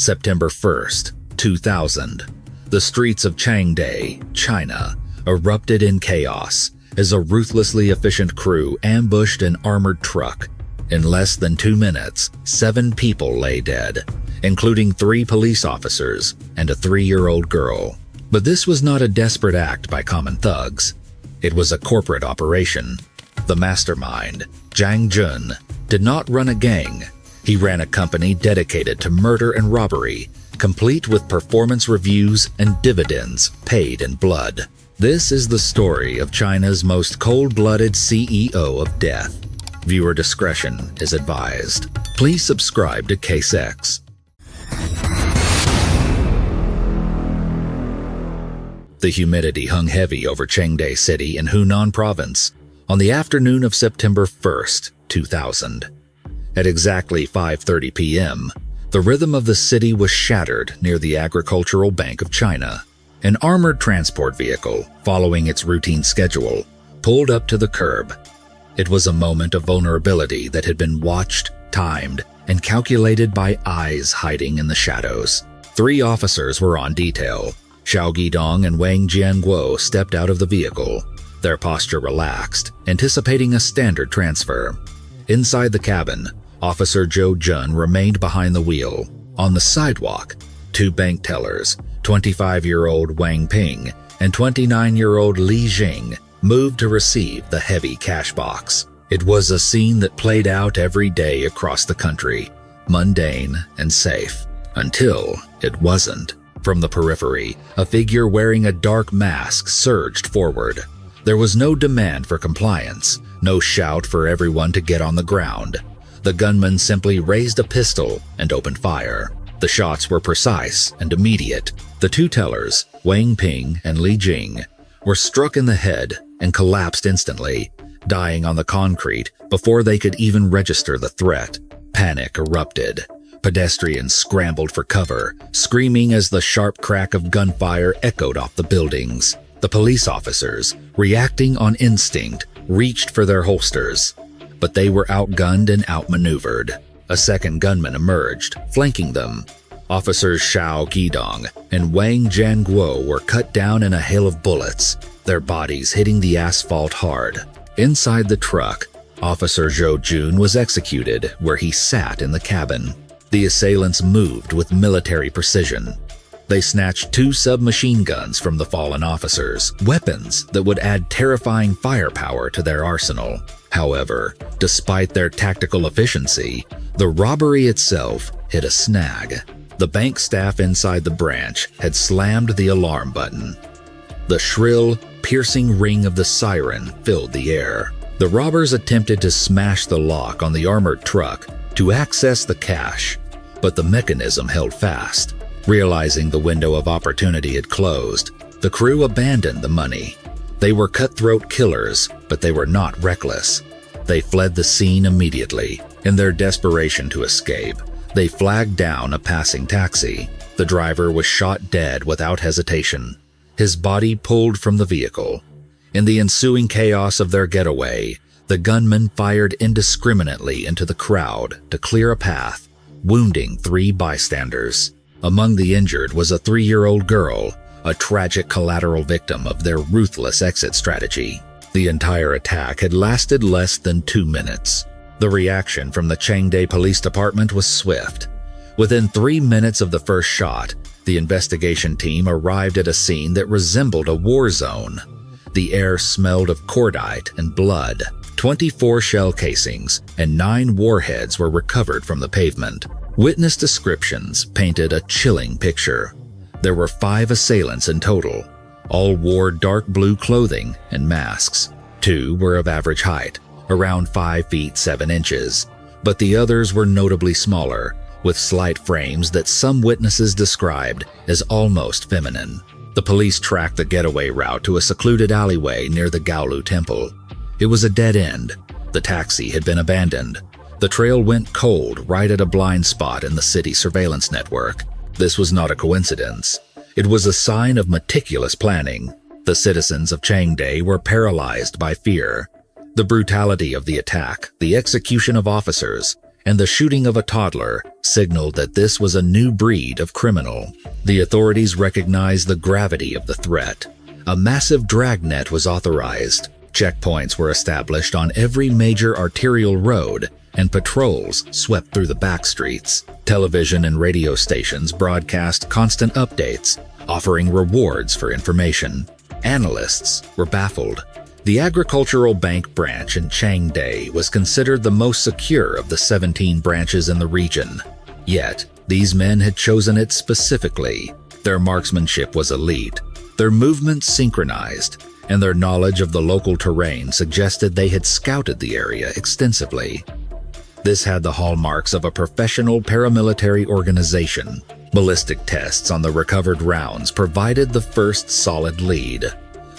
September 1st, 2000. The streets of Changde, China, erupted in chaos as a ruthlessly efficient crew ambushed an armored truck. In less than 2 minutes, 7 people lay dead, including 3 police officers and a 3-year-old girl. But this was not a desperate act by common thugs. It was a corporate operation. The mastermind, Zhang Jun, did not run a gang. He ran a company dedicated to murder and robbery, complete with performance reviews and dividends paid in blood. This is the story of China's most cold-blooded CEO of death. Viewer discretion is advised. Please subscribe to Case X. The humidity hung heavy over Changde City in Hunan Province on the afternoon of September 1st, 2000. At exactly 5:30 p.m., the rhythm of the city was shattered near the Agricultural Bank of China. An armored transport vehicle, following its routine schedule, pulled up to the curb. It was a moment of vulnerability that had been watched, timed, and calculated by eyes hiding in the shadows. 3 officers were on detail. Xiao Guidong and Wang Jianguo stepped out of the vehicle, their posture relaxed, anticipating a standard transfer. Inside the cabin, Officer Zhang Jun remained behind the wheel. On the sidewalk, 2 bank tellers, 25-year-old Wang Ping and 29-year-old Li Jing, moved to receive the heavy cash box. It was a scene that played out every day across the country, mundane and safe, until it wasn't. From the periphery, a figure wearing a dark mask surged forward. There was no demand for compliance, no shout for everyone to get on the ground. The gunman simply raised a pistol and opened fire. The shots were precise and immediate. The 2 tellers, Wang Ping and Li Jing, were struck in the head and collapsed instantly, dying on the concrete before they could even register the threat. Panic erupted. Pedestrians scrambled for cover, screaming as the sharp crack of gunfire echoed off the buildings. The police officers, reacting on instinct, reached for their holsters, but they were outgunned and outmaneuvered. A second gunman emerged, flanking them. Officers Xiao Guidong and Wang Jianguo were cut down in a hail of bullets, their bodies hitting the asphalt hard. Inside the truck, Officer Zhang Jun was executed where he sat in the cabin. The assailants moved with military precision. They snatched 2 submachine guns from the fallen officers, weapons that would add terrifying firepower to their arsenal. However, despite their tactical efficiency, the robbery itself hit a snag. The bank staff inside the branch had slammed the alarm button. The shrill, piercing ring of the siren filled the air. The robbers attempted to smash the lock on the armored truck to access the cash, but the mechanism held fast. Realizing the window of opportunity had closed, the crew abandoned the money. They were cutthroat killers, but they were not reckless. They fled the scene immediately. In their desperation to escape, they flagged down a passing taxi. The driver was shot dead without hesitation, his body pulled from the vehicle. In the ensuing chaos of their getaway, the gunman fired indiscriminately into the crowd to clear a path, wounding 3 bystanders. Among the injured was a 3-year-old girl, a tragic collateral victim of their ruthless exit strategy. The entire attack had lasted less than 2 minutes. The reaction from the Changde Police Department was swift. Within 3 minutes of the first shot, the investigation team arrived at a scene that resembled a war zone. The air smelled of cordite and blood. 24 shell casings and 9 warheads were recovered from the pavement. Witness descriptions painted a chilling picture. There were 5 assailants in total. All wore dark blue clothing and masks. 2 were of average height, around 5 feet 7 inches, but the others were notably smaller, with slight frames that some witnesses described as almost feminine. The police tracked the getaway route to a secluded alleyway near the Gaolu Temple. It was a dead end. The taxi had been abandoned. The trail went cold right at a blind spot in the city surveillance network. This was not a coincidence. It was a sign of meticulous planning. The citizens of Changde were paralyzed by fear. The brutality of the attack, the execution of officers, and the shooting of a toddler signaled that this was a new breed of criminal. The authorities recognized the gravity of the threat. A massive dragnet was authorized. Checkpoints were established on every major arterial road, and patrols swept through the back streets. Television and radio stations broadcast constant updates, offering rewards for information. Analysts were baffled. The agricultural bank branch in Changde was considered the most secure of the 17 branches in the region. Yet, these men had chosen it specifically. Their marksmanship was elite, their movements synchronized, and their knowledge of the local terrain suggested they had scouted the area extensively. This had the hallmarks of a professional paramilitary organization. Ballistic tests on the recovered rounds provided the first solid lead.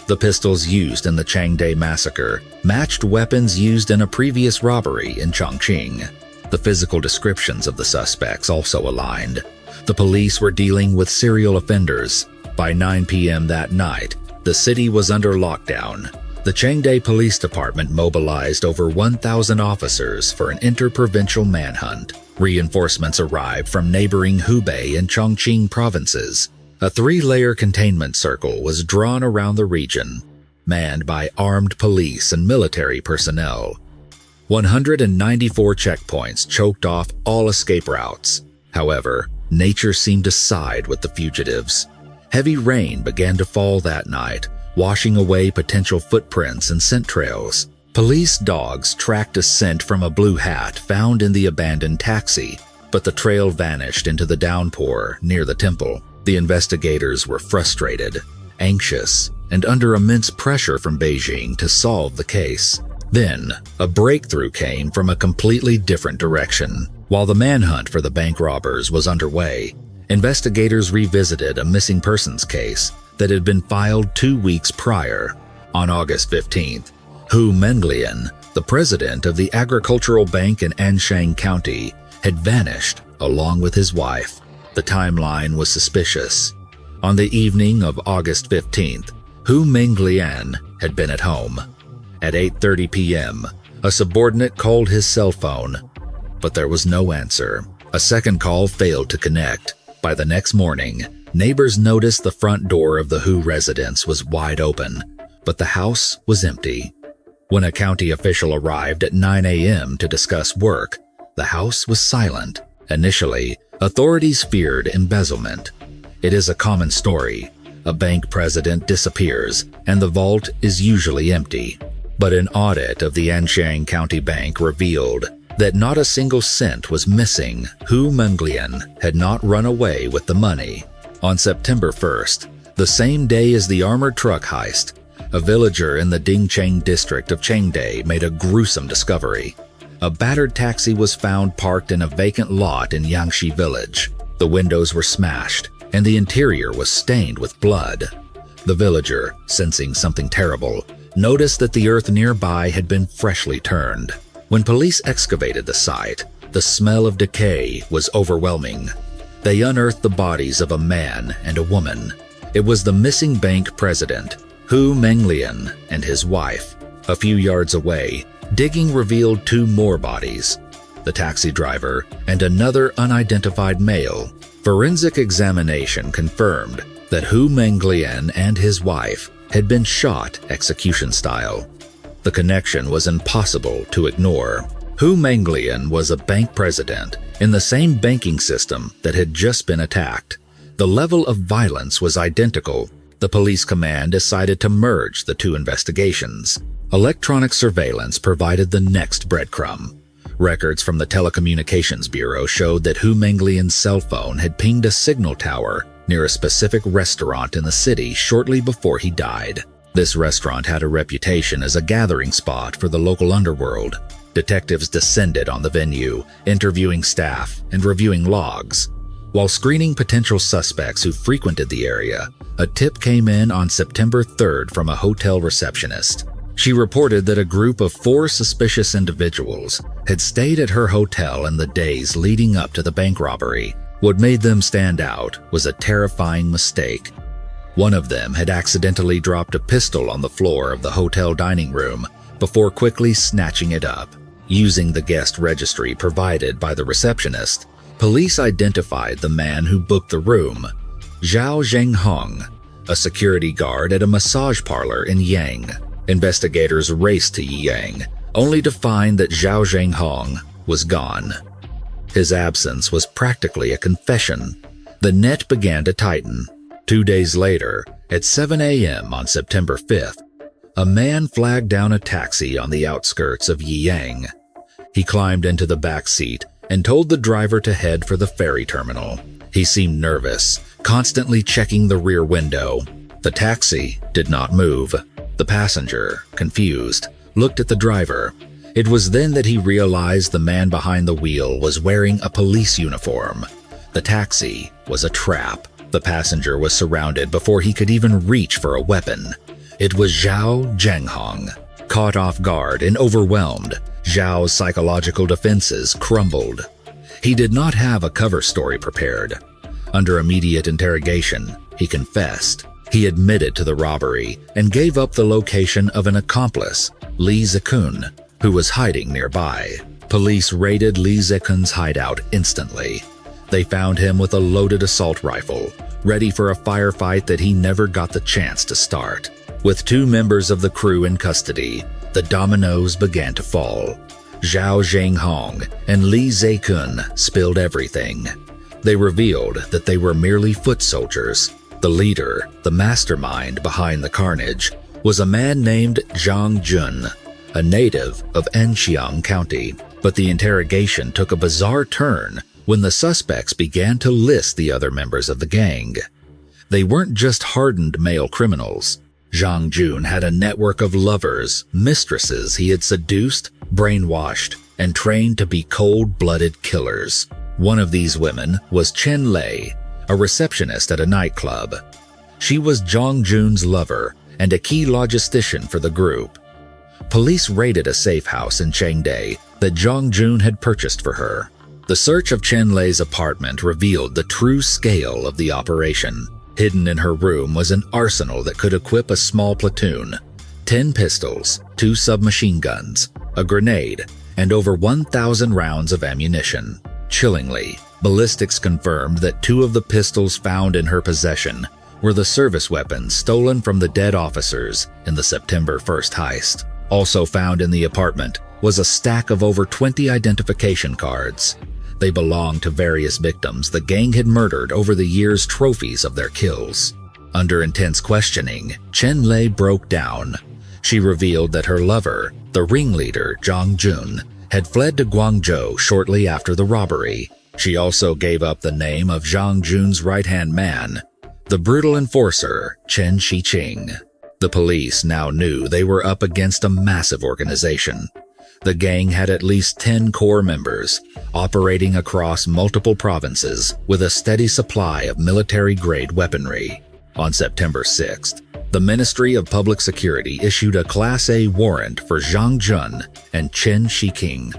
The pistols used in the Changde massacre matched weapons used in a previous robbery in Chongqing. The physical descriptions of the suspects also aligned. The police were dealing with serial offenders. By 9 p.m. that night, the city was under lockdown. The Changde Police Department mobilized over 1,000 officers for an interprovincial manhunt. Reinforcements arrived from neighboring Hubei and Chongqing provinces. A 3-layer containment circle was drawn around the region, manned by armed police and military personnel. 194 checkpoints choked off all escape routes. However, nature seemed to side with the fugitives. Heavy rain began to fall that night, washing away potential footprints and scent trails. Police dogs tracked a scent from a blue hat found in the abandoned taxi, but the trail vanished into the downpour near the temple. The investigators were frustrated, anxious, and under immense pressure from Beijing to solve the case. Then, a breakthrough came from a completely different direction. While the manhunt for the bank robbers was underway, investigators revisited a missing persons case that had been filed 2 weeks prior. On August 15th, Hu Menglian, the president of the agricultural bank in Anshang County, had vanished along with his wife. The timeline was suspicious. On the evening of August 15th, Hu Menglian had been at home. At 8:30 p.m., a subordinate called his cell phone, but there was no answer. A second call failed to connect. By the next morning, neighbors noticed the front door of the Hu residence was wide open, but the house was empty. When a county official arrived at 9 a.m. to discuss work, the house was silent. Initially, authorities feared embezzlement. It is a common story. A bank president disappears, and the vault is usually empty. But an audit of the Anshang County Bank revealed that not a single cent was missing. Hu Menglian had not run away with the money. On September 1st, the same day as the armored truck heist, a villager in the Dingcheng district of Changde made a gruesome discovery. A battered taxi was found parked in a vacant lot in Yangshi village. The windows were smashed, and the interior was stained with blood. The villager, sensing something terrible, noticed that the earth nearby had been freshly turned. When police excavated the site, the smell of decay was overwhelming. They unearthed the bodies of a man and a woman. It was the missing bank president, Hu Menglian, and his wife. A few yards away, digging revealed 2 more bodies, the taxi driver and another unidentified male. Forensic examination confirmed that Hu Menglian and his wife had been shot execution style. The connection was impossible to ignore. Hu Menglian was a bank president in the same banking system that had just been attacked. The level of violence was identical. The police command decided to merge the 2 investigations. Electronic surveillance provided the next breadcrumb. Records from the Telecommunications Bureau showed that Hu Menglian's cell phone had pinged a signal tower near a specific restaurant in the city shortly before he died. This restaurant had a reputation as a gathering spot for the local underworld. Detectives descended on the venue, interviewing staff and reviewing logs. While screening potential suspects who frequented the area, a tip came in on September 3rd from a hotel receptionist. She reported that a group of 4 suspicious individuals had stayed at her hotel in the days leading up to the bank robbery. What made them stand out was a terrifying mistake. One of them had accidentally dropped a pistol on the floor of the hotel dining room before quickly snatching it up. Using the guest registry provided by the receptionist, police identified the man who booked the room, Zhao Zhenghong, a security guard at a massage parlor in Yang. Investigators raced to Yang, only to find that Zhao Zhenghong was gone. His absence was practically a confession. The net began to tighten. 2 days later, at 7 a.m. on September 5th, a man flagged down a taxi on the outskirts of Yiyang. He climbed into the back seat and told the driver to head for the ferry terminal. He seemed nervous, constantly checking the rear window. The taxi did not move. The passenger, confused, looked at the driver. It was then that he realized the man behind the wheel was wearing a police uniform. The taxi was a trap. The passenger was surrounded before he could even reach for a weapon. It was Zhao Zhenghong. Caught off guard and overwhelmed, Zhao's psychological defenses crumbled. He did not have a cover story prepared. Under immediate interrogation, he confessed. He admitted to the robbery and gave up the location of an accomplice, Li Zikun, who was hiding nearby. Police raided Li Zikun's hideout instantly. They found him with a loaded assault rifle, ready for a firefight that he never got the chance to start. With 2 members of the crew in custody, the dominoes began to fall. Zhao Zhenghong and Li Zikun spilled everything. They revealed that they were merely foot soldiers. The leader, the mastermind behind the carnage, was a man named Zhang Jun, a native of Anxiang County. But the interrogation took a bizarre turn when the suspects began to list the other members of the gang. They weren't just hardened male criminals. Zhang Jun had a network of lovers, mistresses he had seduced, brainwashed, and trained to be cold-blooded killers. One of these women was Chen Lei, a receptionist at a nightclub. She was Zhang Jun's lover and a key logistician for the group. Police raided a safe house in Changde that Zhang Jun had purchased for her. The search of Chen Lei's apartment revealed the true scale of the operation. Hidden in her room was an arsenal that could equip a small platoon, 10 pistols, 2 submachine guns, a grenade, and over 1,000 rounds of ammunition. Chillingly, ballistics confirmed that 2 of the pistols found in her possession were the service weapons stolen from the dead officers in the September 1st heist. Also found in the apartment was a stack of over 20 identification cards. They belonged to various victims the gang had murdered over the years, trophies of their kills. Under intense questioning, Chen Lei broke down. She revealed that her lover, the ringleader Zhang Jun, had fled to Guangzhou shortly after the robbery. She also gave up the name of Zhang Jun's right-hand man, the brutal enforcer Chen Shiqing. The police now knew they were up against a massive organization. The gang had at least 10 core members, operating across multiple provinces with a steady supply of military-grade weaponry. On September 6th, the Ministry of Public Security issued a Class A warrant for Zhang Jun and Chen Shiqing.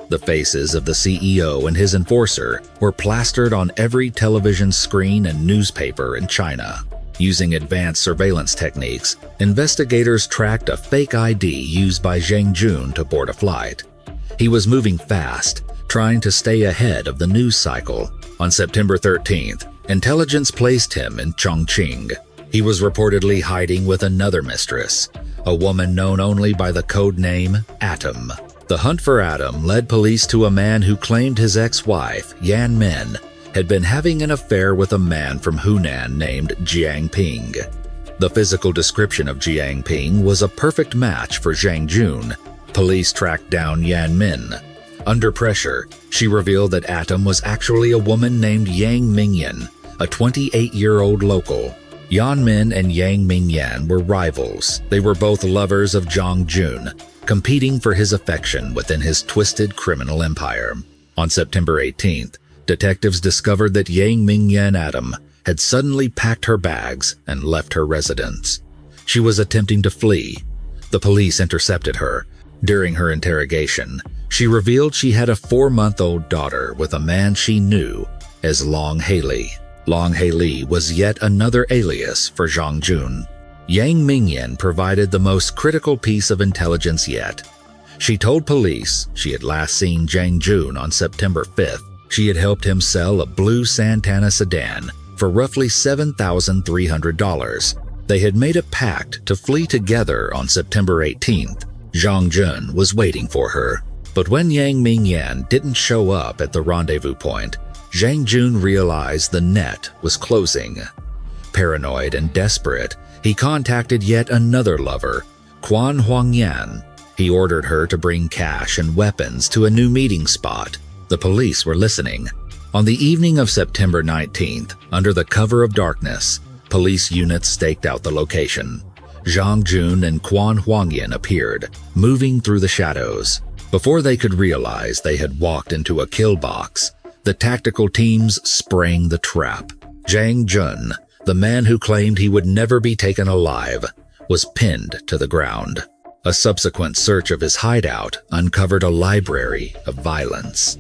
The faces of the CEO and his enforcer were plastered on every television screen and newspaper in China. Using advanced surveillance techniques, investigators tracked a fake ID used by Zhang Jun to board a flight. He was moving fast, trying to stay ahead of the news cycle. On September 13th, intelligence placed him in Chongqing. He was reportedly hiding with another mistress, a woman known only by the code name Atom. The hunt for Atom led police to a man who claimed his ex-wife, Yan Min, had been having an affair with a man from Hunan named Jiang Ping. The physical description of Jiang Ping was a perfect match for Zhang Jun. Police tracked down Yan Min. Under pressure, she revealed that Atom was actually a woman named Yang Mingyan, a 28-year-old local. Yan Min and Yang Mingyan were rivals. They were both lovers of Zhang Jun, competing for his affection within his twisted criminal empire. On September 18th, detectives discovered that Yang Mingyan Atom had suddenly packed her bags and left her residence. She was attempting to flee. The police intercepted her. During her interrogation, she revealed she had a 4-month-old daughter with a man she knew as Long Haley. Long Haley was yet another alias for Zhang Jun. Yang Mingyan provided the most critical piece of intelligence yet. She told police she had last seen Zhang Jun on September 5th. She had helped him sell a blue Santana sedan for roughly $7,300. They had made a pact to flee together on September 18th. Zhang Jun was waiting for her. But when Yang Mingyan didn't show up at the rendezvous point, Zhang Jun realized the net was closing. Paranoid and desperate, he contacted yet another lover, Quan Huangyan. He ordered her to bring cash and weapons to a new meeting spot. The police were listening. On the evening of September 19th, under the cover of darkness, police units staked out the location. Zhang Jun and Quan Huangyan appeared, moving through the shadows. Before they could realize they had walked into a kill box, the tactical teams sprang the trap. Zhang Jun, the man who claimed he would never be taken alive, was pinned to the ground. A subsequent search of his hideout uncovered a library of violence.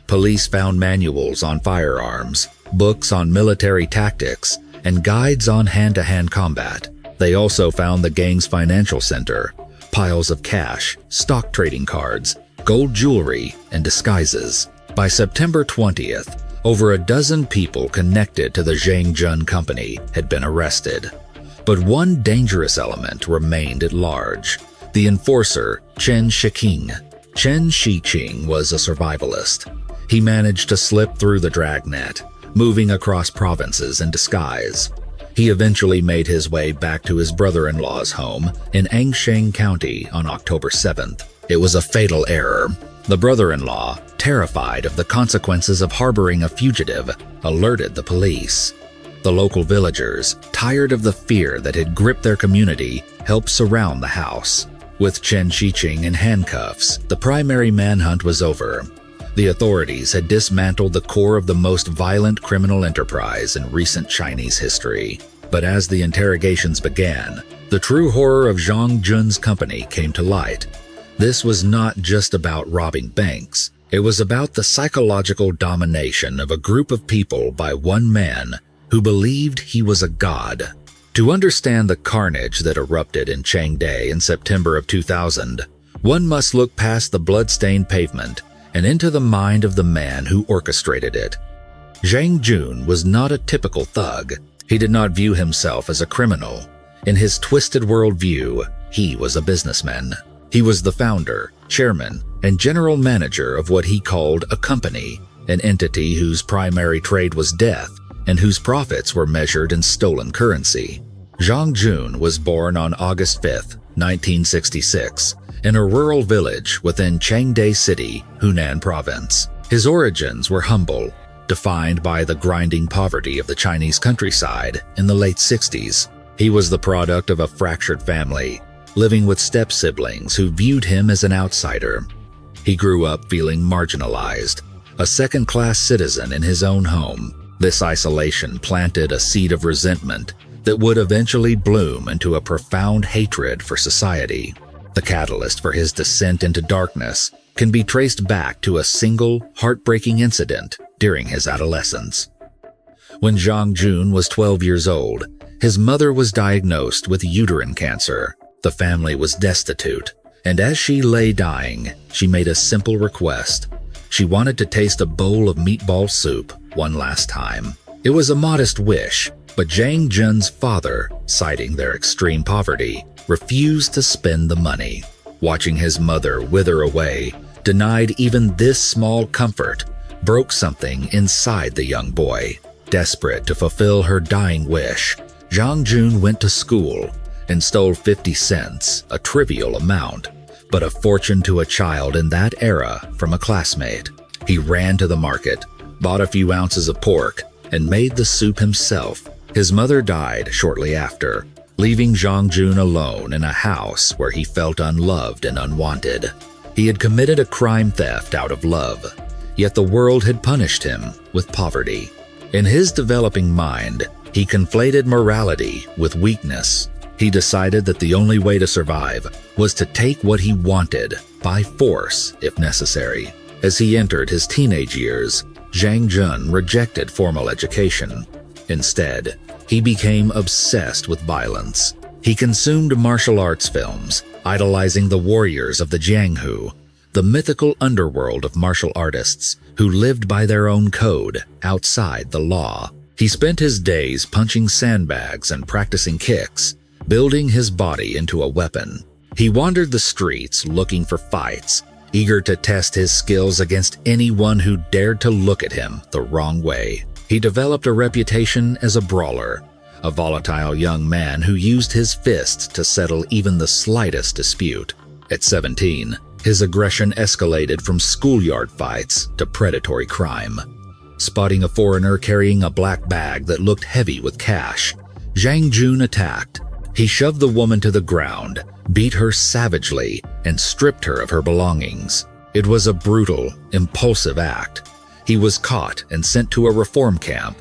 Police found manuals on firearms, books on military tactics, and guides on hand-to-hand combat. They also found the gang's financial center, piles of cash, stock trading cards, gold jewelry, and disguises. By September 20th, over a dozen people connected to the Zhang Jun company had been arrested. But one dangerous element remained at large: the enforcer, Chen Shiqing. Chen Shiqing was a survivalist. He managed to slip through the dragnet, moving across provinces in disguise. He eventually made his way back to his brother-in-law's home in Ansheng County on October 7th. It was a fatal error. The brother-in-law, terrified of the consequences of harboring a fugitive, alerted the police. The local villagers, tired of the fear that had gripped their community, helped surround the house. With Chen Shiqing in handcuffs, the primary manhunt was over. The authorities had dismantled the core of the most violent criminal enterprise in recent Chinese history. But as the interrogations began, the true horror of Zhang Jun's company came to light. This was not just about robbing banks. It was about the psychological domination of a group of people by one man who believed he was a god. To understand the carnage that erupted in Changde in September of 2000, one must look past the blood-stained pavement and into the mind of the man who orchestrated it. Zhang Jun was not a typical thug. He did not view himself as a criminal. In his twisted worldview, he was a businessman. He was the founder, chairman, and general manager of what he called a company, an entity whose primary trade was death and whose profits were measured in stolen currency. Zhang Jun was born on August 5, 1966, in a rural village within Changde City, Hunan Province. His origins were humble, defined by the grinding poverty of the Chinese countryside in the late 60s. He was the product of a fractured family, living with step-siblings who viewed him as an outsider. He grew up feeling marginalized, a second-class citizen in his own home. This isolation planted a seed of resentment that would eventually bloom into a profound hatred for society. The catalyst for his descent into darkness can be traced back to a single, heartbreaking incident during his adolescence. When Zhang Jun was 12 years old, his mother was diagnosed with uterine cancer. The family was destitute, and as she lay dying, she made a simple request. She wanted to taste a bowl of meatball soup one last time. It was a modest wish, but Zhang Jun's father, citing their extreme poverty, refused to spend the money. Watching his mother wither away, denied even this small comfort, broke something inside the young boy. Desperate to fulfill her dying wish, Zhang Jun went to school and stole 50 cents, a trivial amount, but a fortune to a child in that era from a classmate. He ran to the market, bought a few ounces of pork, and made the soup himself. His mother died shortly after, leaving Zhang Jun alone in a house where he felt unloved and unwanted. He had committed a crime theft out of love, yet the world had punished him with poverty. In his developing mind, he conflated morality with weakness. He decided that the only way to survive was to take what he wanted, by force if necessary. As he entered his teenage years, Zhang Jun rejected formal education. Instead, he became obsessed with violence. He consumed martial arts films, idolizing the warriors of the Jianghu, the mythical underworld of martial artists who lived by their own code outside the law. He spent his days punching sandbags and practicing kicks, building his body into a weapon. He wandered the streets looking for fights, eager to test his skills against anyone who dared to look at him the wrong way. He developed a reputation as a brawler, a volatile young man who used his fists to settle even the slightest dispute. At 17, his aggression escalated from schoolyard fights to predatory crime. Spotting a foreigner carrying a black bag that looked heavy with cash, Zhang Jun attacked. He shoved the woman to the ground, beat her savagely, and stripped her of her belongings. It was a brutal, impulsive act. He was caught and sent to a reform camp,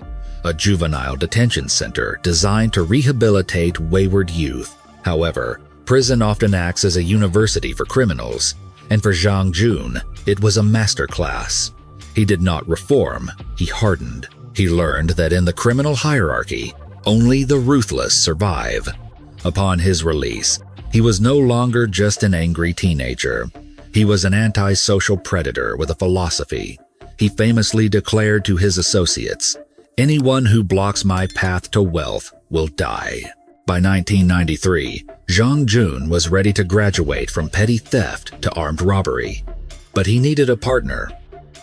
a juvenile detention center designed to rehabilitate wayward youth. However, prison often acts as a university for criminals, and for Zhang Jun, it was a masterclass. He did not reform, he hardened. He learned that in the criminal hierarchy, only the ruthless survive. Upon his release, he was no longer just an angry teenager. He was an antisocial predator with a philosophy. He famously declared to his associates, "Anyone who blocks my path to wealth will die." By 1993, Zhang Jun was ready to graduate from petty theft to armed robbery. But he needed a partner.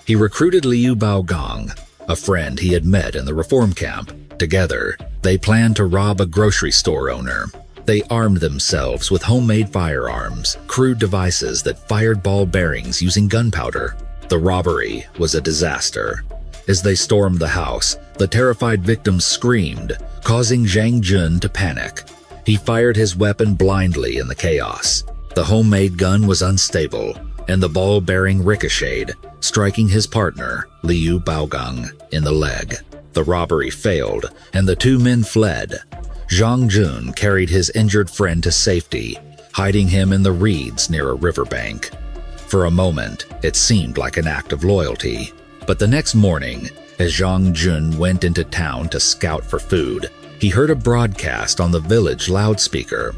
He recruited Liu Baogang, a friend he had met in the reform camp. Together, they planned to rob a grocery store owner. They armed themselves with homemade firearms, crude devices that fired ball bearings using gunpowder. The robbery was a disaster. As they stormed the house, the terrified victims screamed, causing Zhang Jun to panic. He fired his weapon blindly in the chaos. The homemade gun was unstable, and the ball bearing ricocheted, striking his partner, Liu Baogang, in the leg. The robbery failed, and the two men fled. Zhang Jun carried his injured friend to safety, hiding him in the reeds near a riverbank. For a moment, it seemed like an act of loyalty. But the next morning, as Zhang Jun went into town to scout for food, he heard a broadcast on the village loudspeaker.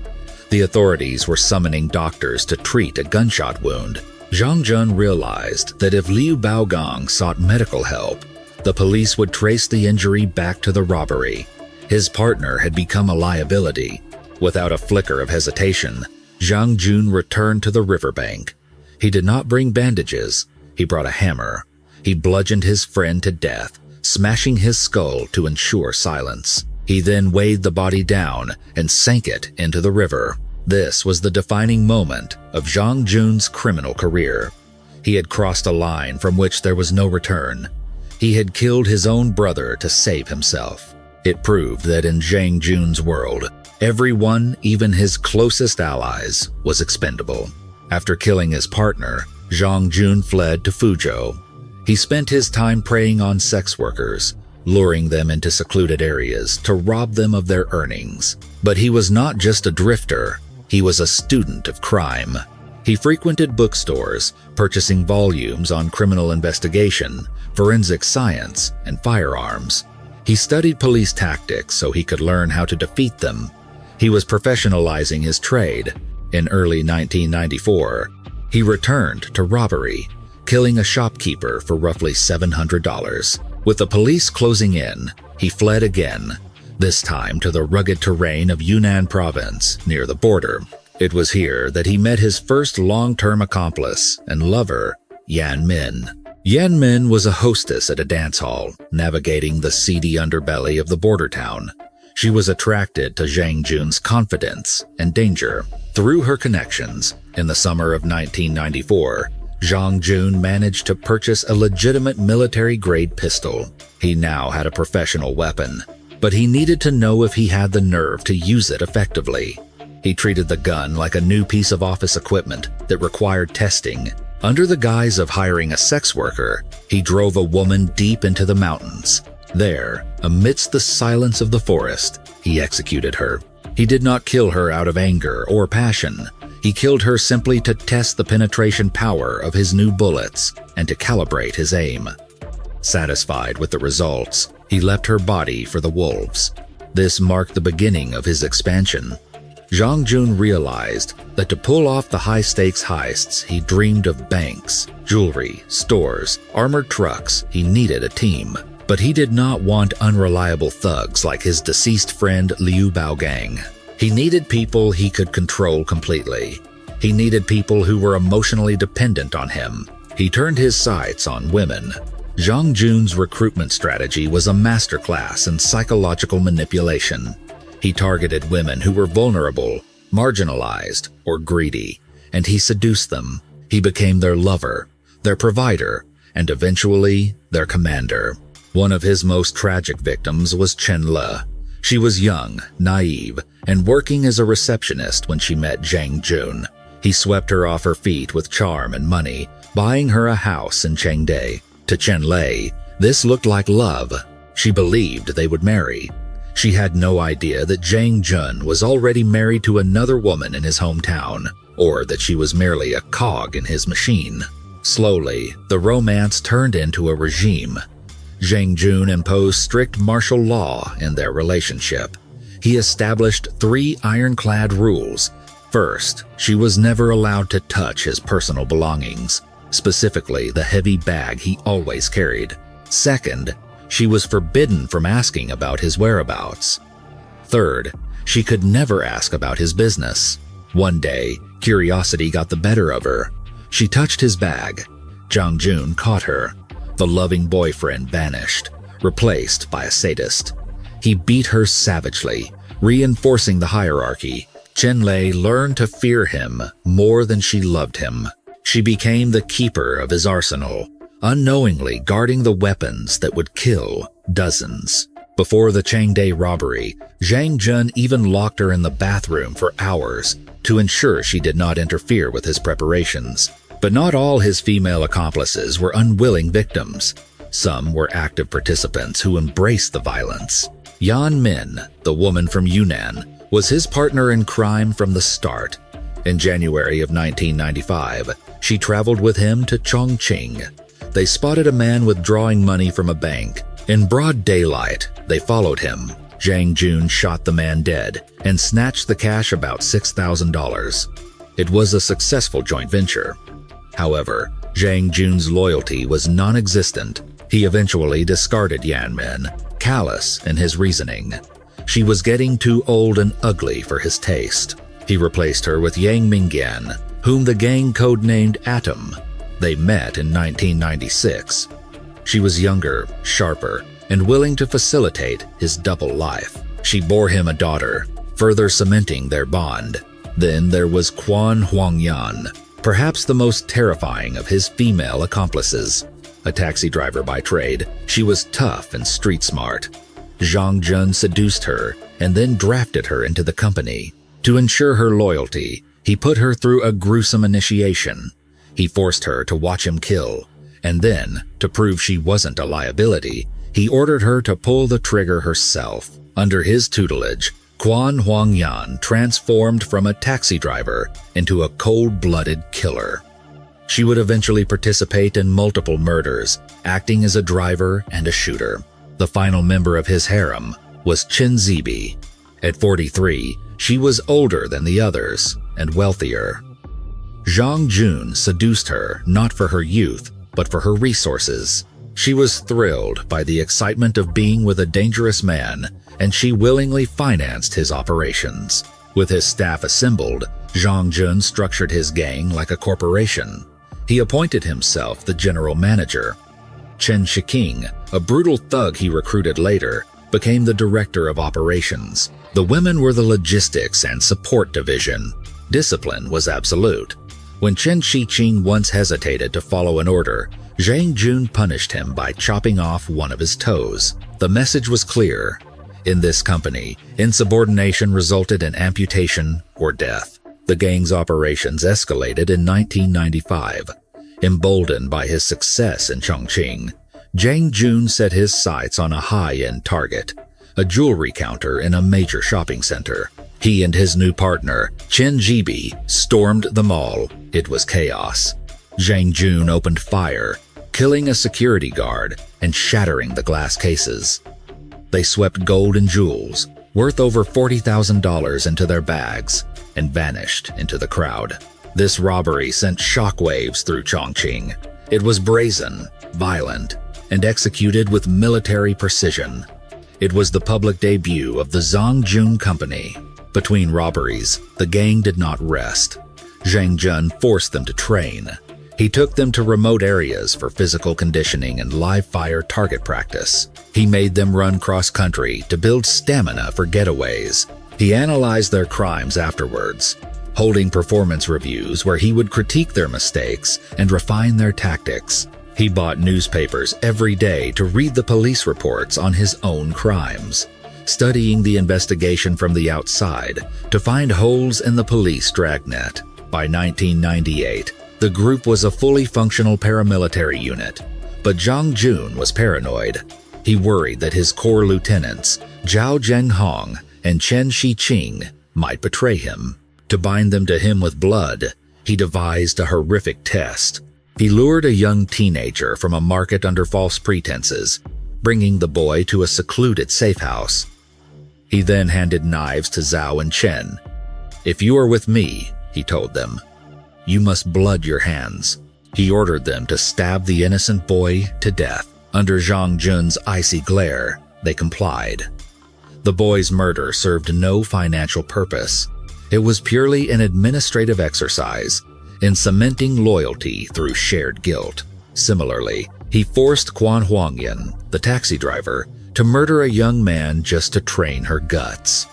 The authorities were summoning doctors to treat a gunshot wound. Zhang Jun realized that if Liu Baogang sought medical help, the police would trace the injury back to the robbery. His partner had become a liability. Without a flicker of hesitation, Zhang Jun returned to the riverbank. He did not bring bandages. He brought a hammer. He bludgeoned his friend to death, smashing his skull to ensure silence. He then weighed the body down and sank it into the river. This was the defining moment of Zhang Jun's criminal career. He had crossed a line from which there was no return. He had killed his own brother to save himself. It proved that in Zhang Jun's world, everyone, even his closest allies, was expendable. After killing his partner, Zhang Jun fled to Fuzhou. He spent his time preying on sex workers, luring them into secluded areas to rob them of their earnings. But he was not just a drifter, he was a student of crime. He frequented bookstores, purchasing volumes on criminal investigation, forensic science, and firearms. He studied police tactics so he could learn how to defeat them. He was professionalizing his trade. In early 1994, he returned to robbery, killing a shopkeeper for roughly $700. With the police closing in, he fled again, this time to the rugged terrain of Yunnan province near the border. It was here that he met his first long-term accomplice and lover, Yan Min. Yan Min was a hostess at a dance hall, navigating the seedy underbelly of the border town. She was attracted to Zhang Jun's confidence and danger. Through her connections, in the summer of 1994, Zhang Jun managed to purchase a legitimate military-grade pistol. He now had a professional weapon, but he needed to know if he had the nerve to use it effectively. He treated the gun like a new piece of office equipment that required testing. Under the guise of hiring a sex worker, he drove a woman deep into the mountains. There, amidst the silence of the forest, he executed her. He did not kill her out of anger or passion. He killed her simply to test the penetration power of his new bullets and to calibrate his aim. Satisfied with the results, he left her body for the wolves. This marked the beginning of his expansion. Zhang Jun realized that to pull off the high-stakes heists, he dreamed of banks, jewelry, stores, armored trucks. He needed a team. But he did not want unreliable thugs like his deceased friend Liu Baogang. He needed people he could control completely. He needed people who were emotionally dependent on him. He turned his sights on women. Zhang Jun's recruitment strategy was a masterclass in psychological manipulation. He targeted women who were vulnerable, marginalized, or greedy, and he seduced them. He became their lover, their provider, and eventually their commander. One of his most tragic victims was Changde. She was young, naive, and working as a receptionist when she met Zhang Jun. He swept her off her feet with charm and money, buying her a house in Changde. To Changde, this looked like love. She believed they would marry. She had no idea that Zhang Jun was already married to another woman in his hometown, or that she was merely a cog in his machine. Slowly, the romance turned into a regime. Zhang Jun imposed strict martial law in their relationship. He established 3 ironclad rules. First, she was never allowed to touch his personal belongings, specifically the heavy bag he always carried. Second, she was forbidden from asking about his whereabouts. Third, she could never ask about his business. One day, curiosity got the better of her. She touched his bag. Zhang Jun caught her. The loving boyfriend vanished, replaced by a sadist. He beat her savagely, reinforcing the hierarchy. Changde learned to fear him more than she loved him. She became the keeper of his arsenal, unknowingly guarding the weapons that would kill dozens. Before the Changde robbery, Zhang Jun even locked her in the bathroom for hours to ensure she did not interfere with his preparations. But not all his female accomplices were unwilling victims. Some were active participants who embraced the violence. Yan Min, the woman from Yunnan, was his partner in crime from the start. In January of 1995, she traveled with him to Chongqing. They spotted a man withdrawing money from a bank. In broad daylight, they followed him. Zhang Jun shot the man dead and snatched the cash, about $6,000. It was a successful joint venture. However, Zhang Jun's loyalty was non-existent. He eventually discarded Yan Min, callous in his reasoning. She was getting too old and ugly for his taste. He replaced her with Yang Mingyan, whom the gang codenamed Atom. They met in 1996. She was younger, sharper, and willing to facilitate his double life. She bore him a daughter, further cementing their bond. Then there was Quan Huangyan, perhaps the most terrifying of his female accomplices. A taxi driver by trade, she was tough and street smart. Zhang Jun seduced her and then drafted her into the company. To ensure her loyalty, he put her through a gruesome initiation. He forced her to watch him kill, and then, to prove she wasn't a liability, he ordered her to pull the trigger herself. Under his tutelage, Quan Huangyan transformed from a taxi driver into a cold-blooded killer. She would eventually participate in multiple murders, acting as a driver and a shooter. The final member of his harem was Chen Zibi. At 43, she was older than the others and wealthier. Zhang Jun seduced her not for her youth, but for her resources. She was thrilled by the excitement of being with a dangerous man, and she willingly financed his operations. With his staff assembled, Zhang Jun structured his gang like a corporation. He appointed himself the general manager. Chen Shiqing, a brutal thug he recruited later, became the director of operations. The women were the logistics and support division. Discipline was absolute. When Chen Shiqing once hesitated to follow an order, Zhang Jun punished him by chopping off one of his toes. The message was clear. In this company, insubordination resulted in amputation or death. The gang's operations escalated in 1995. Emboldened by his success in Chongqing, Zhang Jun set his sights on a high-end target, a jewelry counter in a major shopping center. He and his new partner, Chen Zibi, stormed the mall. It was chaos. Zhang Jun opened fire, killing a security guard and shattering the glass cases. They swept gold and jewels, worth over $40,000 into their bags, and vanished into the crowd. This robbery sent shockwaves through Chongqing. It was brazen, violent, and executed with military precision. It was the public debut of the Zhang Jun company. Between robberies, the gang did not rest. Zhang Jun forced them to train. He took them to remote areas for physical conditioning and live-fire target practice. He made them run cross-country to build stamina for getaways. He analyzed their crimes afterwards, holding performance reviews where he would critique their mistakes and refine their tactics. He bought newspapers every day to read the police reports on his own crimes, studying the investigation from the outside to find holes in the police dragnet. By 1998, the group was a fully functional paramilitary unit, but Zhang Jun was paranoid. He worried that his core lieutenants, Zhao Zhenghong and Chen Shiqing, might betray him. To bind them to him with blood, he devised a horrific test. He lured a young teenager from a market under false pretenses, bringing the boy to a secluded safe house. He then handed knives to Zhao and Chen. "If you are with me," he told them, "you must blood your hands." He ordered them to stab the innocent boy to death. Under Zhang Jun's icy glare, they complied. The boy's murder served no financial purpose. It was purely an administrative exercise in cementing loyalty through shared guilt. Similarly, he forced Quan Huangyan, the taxi driver, to murder a young man just to train her guts.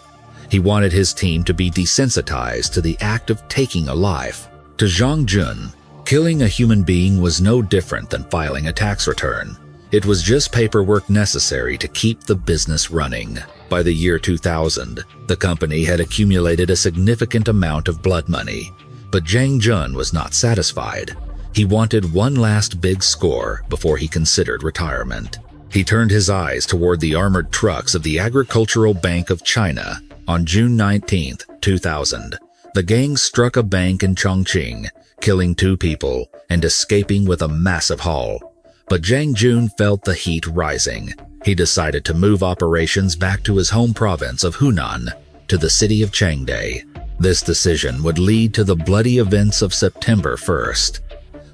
He wanted his team to be desensitized to the act of taking a life. To Zhang Jun, killing a human being was no different than filing a tax return. It was just paperwork necessary to keep the business running. By the year 2000, the company had accumulated a significant amount of blood money. But Zhang Jun was not satisfied. He wanted one last big score before he considered retirement. He turned his eyes toward the armored trucks of the Agricultural Bank of China. On June 19, 2000, the gang struck a bank in Chongqing, killing 2 people and escaping with a massive haul. But Zhang Jun felt the heat rising. He decided to move operations back to his home province of Hunan, to the city of Changde. This decision would lead to the bloody events of September 1st.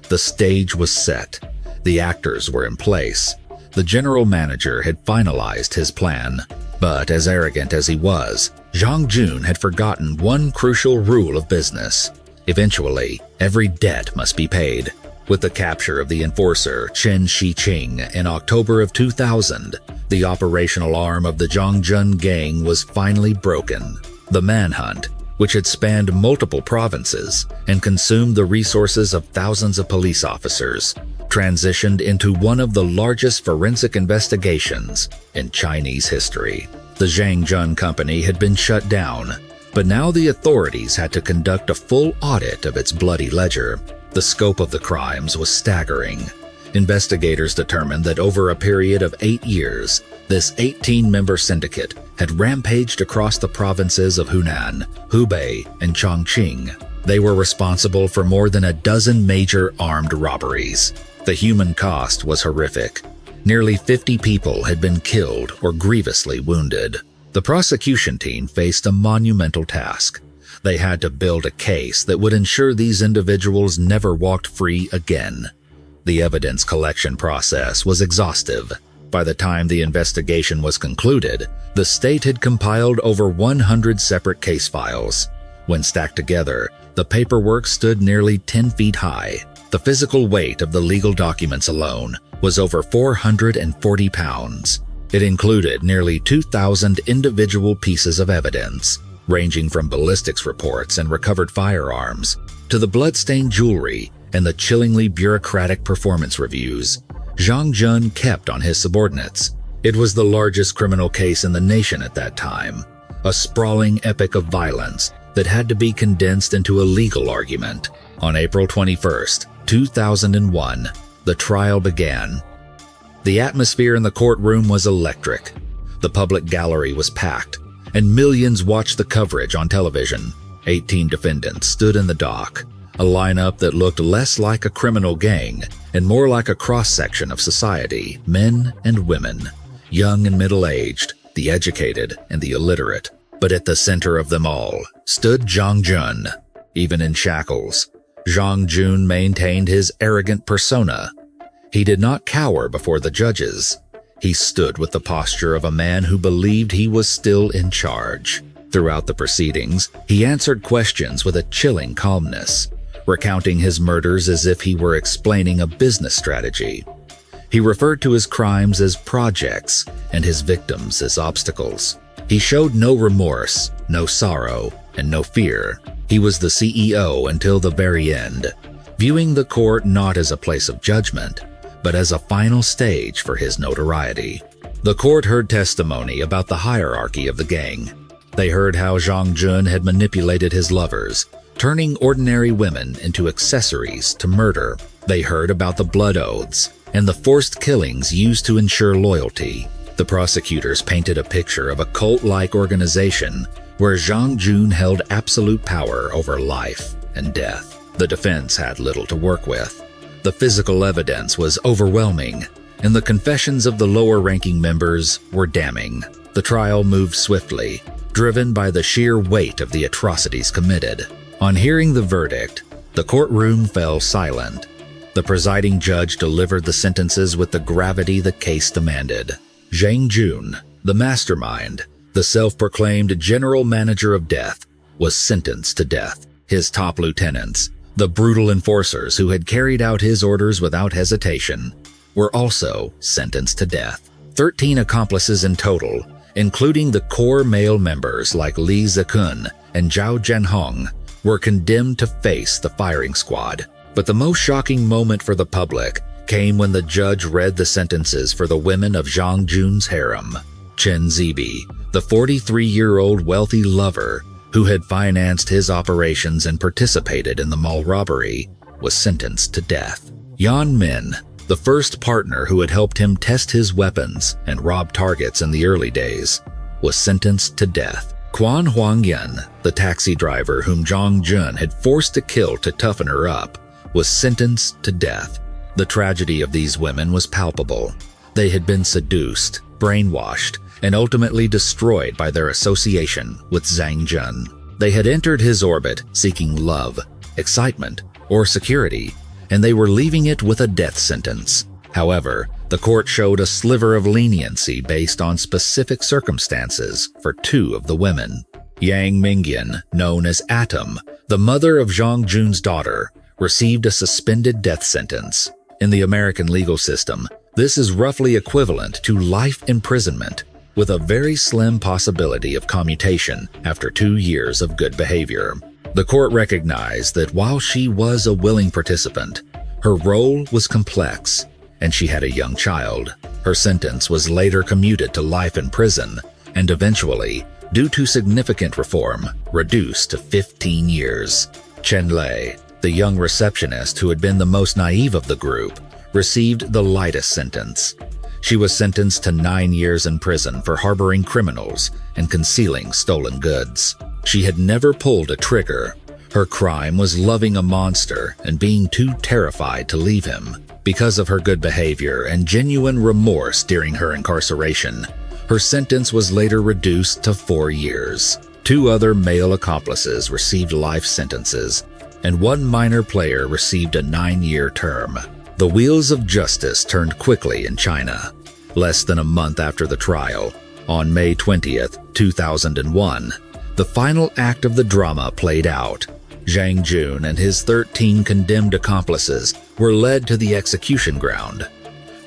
The stage was set. The actors were in place. The general manager had finalized his plan. But as arrogant as he was, Zhang Jun had forgotten one crucial rule of business. Eventually, every debt must be paid. With the capture of the enforcer Chen Shiqing in October of 2000, the operational arm of the Zhang Jun gang was finally broken. The manhunt, which had spanned multiple provinces and consumed the resources of thousands of police officers, transitioned into one of the largest forensic investigations in Chinese history. The Zhang Jun company had been shut down, but now the authorities had to conduct a full audit of its bloody ledger. The scope of the crimes was staggering. Investigators determined that over a period of 8 years, this 18-member syndicate had rampaged across the provinces of Hunan, Hubei, and Chongqing. They were responsible for more than a dozen major armed robberies. The human cost was horrific. Nearly 50 people had been killed or grievously wounded. The prosecution team faced a monumental task. They had to build a case that would ensure these individuals never walked free again. The evidence collection process was exhaustive. By the time the investigation was concluded, the state had compiled over 100 separate case files. When stacked together, the paperwork stood nearly 10 feet high. The physical weight of the legal documents alone was over 440 pounds. It included nearly 2,000 individual pieces of evidence, ranging from ballistics reports and recovered firearms to the bloodstained jewelry and the chillingly bureaucratic performance reviews Zhang Jun kept on his subordinates. It was the largest criminal case in the nation at that time, a sprawling epic of violence that had to be condensed into a legal argument. On April 21st, 2001, the trial began. The atmosphere in the courtroom was electric. The public gallery was packed, and millions watched the coverage on television. 18 defendants stood in the dock, a lineup that looked less like a criminal gang and more like a cross-section of society, men and women, young and middle-aged, the educated, and the illiterate. But at the center of them all stood Zhang Jun. Even in shackles, Zhang Jun maintained his arrogant persona. He did not cower before the judges. He stood with the posture of a man who believed he was still in charge. Throughout the proceedings, he answered questions with a chilling calmness, recounting his murders as if he were explaining a business strategy. He referred to his crimes as projects and his victims as obstacles. He showed no remorse, no sorrow, and no fear. He was the CEO until the very end, viewing the court not as a place of judgment, but as a final stage for his notoriety. The court heard testimony about the hierarchy of the gang. They heard how Zhang Jun had manipulated his lovers, turning ordinary women into accessories to murder. They heard about the blood oaths and the forced killings used to ensure loyalty. The prosecutors painted a picture of a cult-like organization where Zhang Jun held absolute power over life and death. The defense had little to work with. The physical evidence was overwhelming, and the confessions of the lower-ranking members were damning. The trial moved swiftly, driven by the sheer weight of the atrocities committed. On hearing the verdict, the courtroom fell silent. The presiding judge delivered the sentences with the gravity the case demanded. Zhang Jun, the mastermind, the self-proclaimed general manager of death, was sentenced to death. His top lieutenants, the brutal enforcers who had carried out his orders without hesitation, were also sentenced to death. 13 accomplices in total, including the core male members like Li Zikun and Zhao Zhenhong, were condemned to face the firing squad. But the most shocking moment for the public came when the judge read the sentences for the women of Zhang Jun's harem. Chen Zibi, the 43-year-old wealthy lover who had financed his operations and participated in the mall robbery, was sentenced to death. Yan Min, the first partner who had helped him test his weapons and rob targets in the early days, was sentenced to death. Quan Huangyan, the taxi driver whom Zhang Jun had forced to kill to toughen her up, was sentenced to death. The tragedy of these women was palpable. They had been seduced, brainwashed, and ultimately destroyed by their association with Zhang Jun. They had entered his orbit seeking love, excitement, or security, and they were leaving it with a death sentence. However, the court showed a sliver of leniency based on specific circumstances for 2 of the women. Yang Mingyan, known as Atom, the mother of Zhang Jun's daughter, received a suspended death sentence. In the American legal system, this is roughly equivalent to life imprisonment, with a very slim possibility of commutation after 2 years of good behavior. The court recognized that while she was a willing participant, her role was complex, and she had a young child. Her sentence was later commuted to life in prison, and eventually, due to significant reform, reduced to 15 years. Changde, the young receptionist who had been the most naive of the group, received the lightest sentence. She was sentenced to 9 years in prison for harboring criminals and concealing stolen goods. She had never pulled a trigger. Her crime was loving a monster and being too terrified to leave him. Because of her good behavior and genuine remorse during her incarceration, her sentence was later reduced to 4 years. 2 other male accomplices received life sentences, and 1 minor player received a 9-year term. The wheels of justice turned quickly in China. Less than a month after the trial, on May 20th, 2001, the final act of the drama played out. Zhang Jun and his 13 condemned accomplices were led to the execution ground.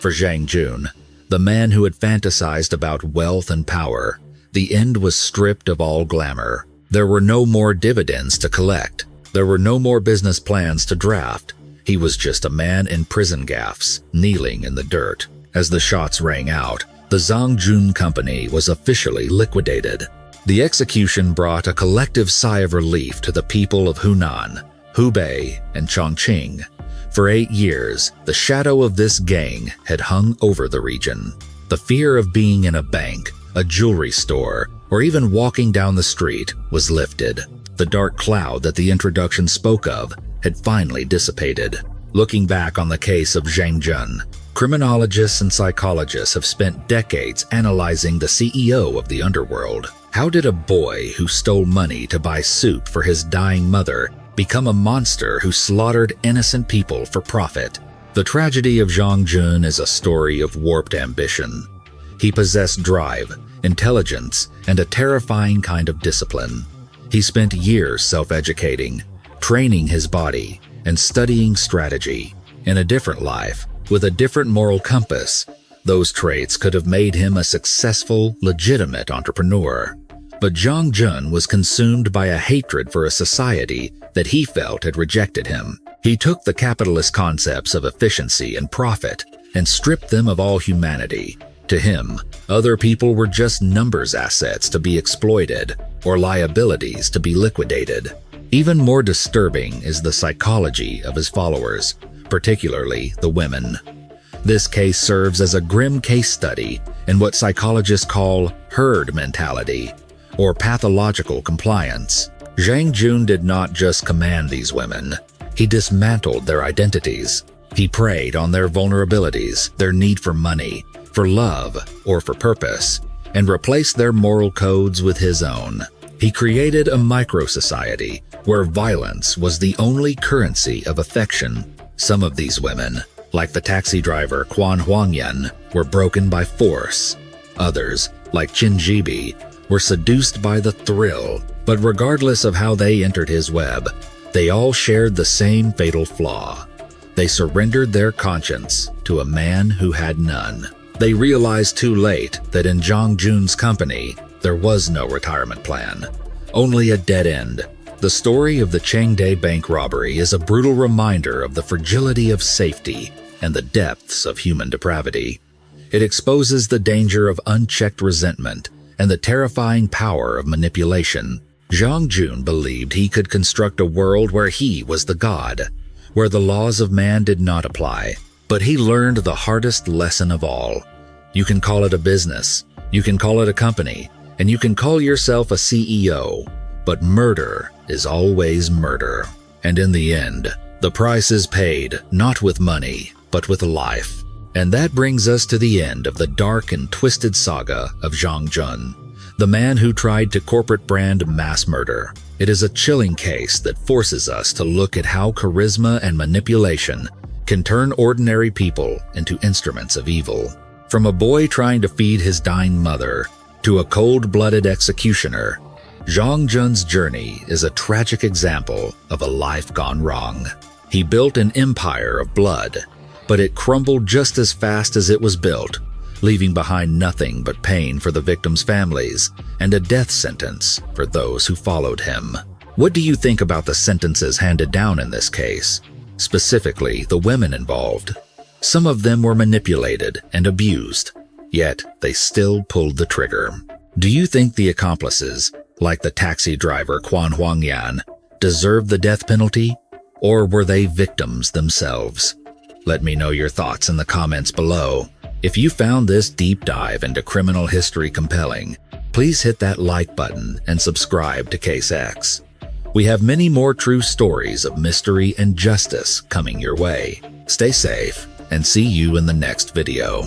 For Zhang Jun, the man who had fantasized about wealth and power, the end was stripped of all glamour. There were no more dividends to collect. There were no more business plans to draft. He was just a man in prison gaffs, kneeling in the dirt. As the shots rang out, the Zhang Jun company was officially liquidated. The execution brought a collective sigh of relief to the people of Hunan, Hubei, and Chongqing. For 8 years, the shadow of this gang had hung over the region. The fear of being in a bank, a jewelry store, or even walking down the street was lifted. The dark cloud that the introduction spoke of had finally dissipated. Looking back on the case of Zhang Jun, Criminologists and psychologists have spent decades analyzing the CEO of the underworld. How did a boy who stole money to buy soup for his dying mother become a monster who slaughtered innocent people for profit? The tragedy of Zhang Jun is a story of warped ambition. He possessed drive, intelligence, and a terrifying kind of discipline. He spent years self-educating, training his body, and studying strategy. In a different life, with a different moral compass, those traits could have made him a successful, legitimate entrepreneur. But Zhang Jun was consumed by a hatred for a society that he felt had rejected him. He took the capitalist concepts of efficiency and profit and stripped them of all humanity. To him, other people were just numbers assets to be exploited or liabilities to be liquidated. Even more disturbing is the psychology of his followers, particularly the women. This case serves as a grim case study in what psychologists call herd mentality, or pathological compliance. Zhang Jun did not just command these women, he dismantled their identities. He preyed on their vulnerabilities, their need for money, for love, or for purpose, and replaced their moral codes with his own. He created a micro-society where violence was the only currency of affection. Some of these women, like the taxi driver Quan Huangyan, were broken by force. Others, like Changde, were seduced by the thrill. But regardless of how they entered his web, they all shared the same fatal flaw. They surrendered their conscience to a man who had none. They realized too late that in Zhang Jun's company, there was no retirement plan, only a dead end. The story of the Changde bank robbery is a brutal reminder of the fragility of safety and the depths of human depravity. It exposes the danger of unchecked resentment and the terrifying power of manipulation. Zhang Jun believed he could construct a world where he was the god, where the laws of man did not apply. But he learned the hardest lesson of all. You can call it a business, you can call it a company, and you can call yourself a CEO, but murder is always murder. And in the end, the price is paid not with money, but with life. And that brings us to the end of the dark and twisted saga of Zhang Jun, the man who tried to corporate brand mass murder. It is a chilling case that forces us to look at how charisma and manipulation can turn ordinary people into instruments of evil. From a boy trying to feed his dying mother to a cold-blooded executioner, Zhang Jun's journey is a tragic example of a life gone wrong. He built an empire of blood, but it crumbled just as fast as it was built, leaving behind nothing but pain for the victims' families and a death sentence for those who followed him. What do you think about the sentences handed down in this case? Specifically, the women involved. Some of them were manipulated and abused, yet they still pulled the trigger. Do you think the accomplices, like the taxi driver Quan Huangyan, deserved the death penalty, or were they victims themselves? Let me know your thoughts in the comments below. If you found this deep dive into criminal history compelling, please hit that like button and subscribe to Case X. We have many more true stories of mystery and justice coming your way. Stay safe and see you in the next video.